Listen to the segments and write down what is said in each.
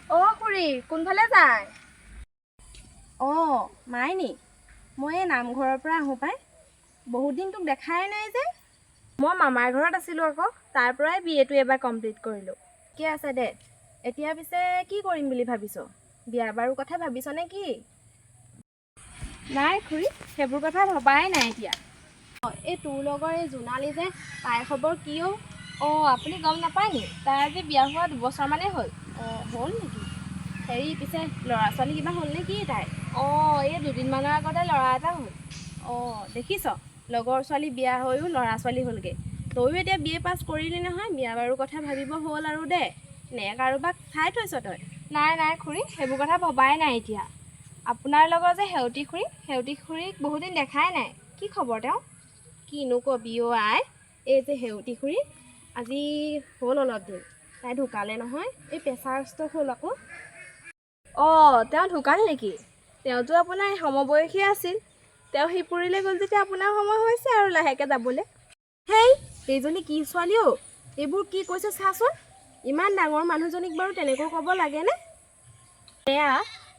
অ' খুৰী কোনফালে যায়? অ' মাইনী, মই এই নামঘৰৰ পৰা আহোঁ পাই। বহুত দিন তোক দেখাই নাই যে। মই মামাৰ ঘৰত আছিলোঁ আকৌ, তাৰ পৰাই BA টো এবাৰ কমপ্লিট কৰিলোঁ। ঠিকে আছে দে। এতিয়া পিছে কি কৰিম বুলি ভাবিছ? বিয়া বাৰুৰ কথা ভাবিছ নে কি? নাই খুৰী, সেইবোৰ কথা ভবাই নাই এতিয়া। এই তোৰ লগৰ এই জোনালী যে, তাইৰ খবৰ কি অ'? অ' আপুনি গম নাপায় নি? তাই আজি বিয়া হোৱা 2 বছৰমানেই হ'ল। অ' হ'ল নেকি? হেৰি পিছে ল'ৰা ছোৱালী কিবা হ'ল নে কি তাই? অ' এই 2 দিনমানৰ আগতে ল'ৰা এটা হ'ল। অ' দেখিছ, লগৰ ছোৱালী বিয়া হৈও ল'ৰা ছোৱালী হ'লগৈ। তয়ো এতিয়া BA পাছ কৰিলি নহয়, বিয়া বাৰুৰ কথা ভাবিব হ'ল আৰু দে। নে কাৰোবাক চাই থৈছ তই? নাই নাই খুৰী, সেইবোৰ কথা ভবাই নাই এতিয়া। আপোনাৰ লগৰ যে সেউতী খুৰীক বহুদিন দেখাই নাই। কি খবৰ তেওঁ? কিনো কবি অ' আই, এই যে সেউতী খুৰী আজি হ'ল অলপ দিন। তাই ঢুকালে নহয়, এই প্ৰেছাৰ ষ্ট্ৰ'ক হ'ল আকৌ। অ' তেওঁ ঢুকাল নেকি? তেওঁতো আপোনাৰ সমবয়সী আছিল। তেওঁ শিপুৰীলৈ গ'ল যেতিয়া আপোনাৰ সময় হৈছে আৰু লাহেকৈ যাবলৈ। হেই, এইজনী কি ছোৱালী অ'? এইবোৰ কি কৈছে চাচোন। ইমান ডাঙৰ মানুহজনীক বাৰু তেনেকৈ ক'ব লাগেনে?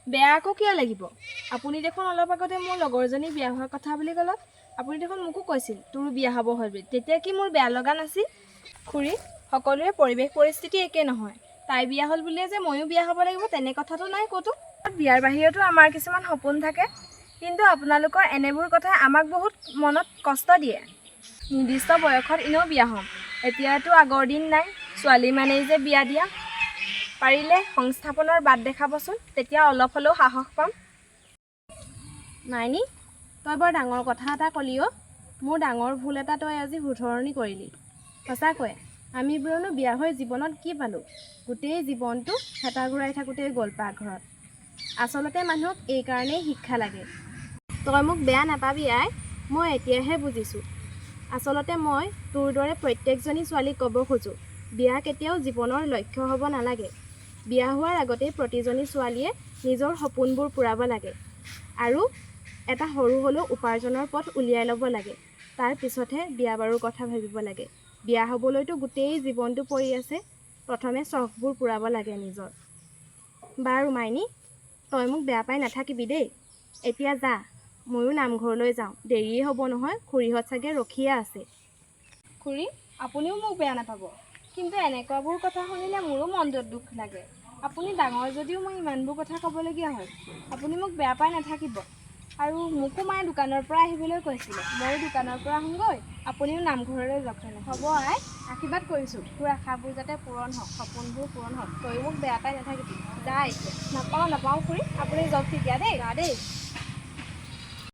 বেয়া আকৌ কিয় লাগিব? আপুনি দেখোন অলপ আগতে মোৰ লগৰজনী বিয়া হোৱাৰ কথা বুলি ক'লত। আপুনি দেখোন মোকো কৈছিল তোৰো বিয়া হ'ব হয় বুলি। তেতিয়া কি মোৰ বেয়া লগা নাছিল? খুৰী, সকলোৰে পৰিৱেশ পৰিস্থিতি একে নহয়। তাই বিয়া হ'ল বুলিয়ে যে ময়ো বিয়া হ'ব লাগিব তেনে কথাটো নাই ক'তো। বিয়াৰ বাহিৰতো আমাৰ কিছুমান সপোন থাকে, কিন্তু আপোনালোকৰ এনেবোৰ কথাই আমাক বহুত মনত কষ্ট দিয়ে। নিৰ্দিষ্ট বয়সত এনেও বিয়া হ'ম, এতিয়াতো আগৰ দিন নাই, ছোৱালী মানেই যে বিয়া দিয়া। পাৰিলে সংস্থাপনৰ বাট দেখাবচোন, তেতিয়া অলপ হ'লেও সাহস পাম। মাইনী, তই বৰ ডাঙৰ কথা এটা ক'লি অ'। মোৰ ডাঙৰ ভুল এটা তই আজি শুধৰণি কৰিলি। সঁচাকৈ, আমিবোৰনো বিয়া হৈ জীৱনত কি পালোঁ? গোটেই জীৱনটো হেতা ঘূৰাই থাকোঁতেই গ'ল পাকঘৰত। আচলতে মানুহক এইকাৰণেই শিক্ষা লাগে। তই মোক বেয়া নাপাবি আই, মই এতিয়াহে বুজিছোঁ। আচলতে মই তোৰ দৰে প্ৰত্যেকজনী ছোৱালীক ক'ব খোজোঁ, বিয়া কেতিয়াও জীৱনৰ লক্ষ্য হ'ব নালাগে। বিয়া হোৱাৰ আগতেই প্ৰতিজনী ছোৱালীয়ে নিজৰ সপোনবোৰ পূৰাব লাগে আৰু এটা সৰু হ'লেও উপাৰ্জনৰ পথ উলিয়াই ল'ব লাগে। তাৰ পিছতহে বিয়া বাৰুৰ কথা ভাবিব লাগে। বিয়া হ'বলৈতো গোটেই জীৱনটো পৰি আছে, প্ৰথমে চখবোৰ পূৰাব লাগে নিজৰ। বাৰু মাইনী, তই মোক বেয়া পাই নাথাকিবি দেই। এতিয়া যা, ময়ো নামঘৰলৈ যাওঁ, দেৰিয়ে হ'ব নহয়, খুৰীহঁত চাগে ৰখিয়ে আছে। খুৰী, আপুনিও মোক বেয়া নাপাব, কিন্তু এনেকুৱাবোৰ কথা শুনিলে মোৰো মনটোত দুখ লাগে। আপুনি ডাঙৰ যদিও মই ইমানবোৰ কথা ক'বলগীয়া হয়। আপুনি মোক বেয়া পাই নাথাকিব। আৰু মোকো মায়ে দোকানৰ পৰা আহিবলৈ কৈছিলে, ময়ো দোকানৰ পৰা আহোঁগৈ, আপুনিও নামঘৰলৈ যাওক। হ'ব আই, আশীৰ্বাদ কৰিছোঁ তোৰ আশাবোৰ যাতে পূৰণ হওক, সপোনবোৰ পূৰণ হওক। তয়ো মোক বেয়া পাই নাথাকিবি। যা এতিয়া। নাপাওঁ খুৰী, আপুনি যাওক তেতিয়া দেই। যা দেই।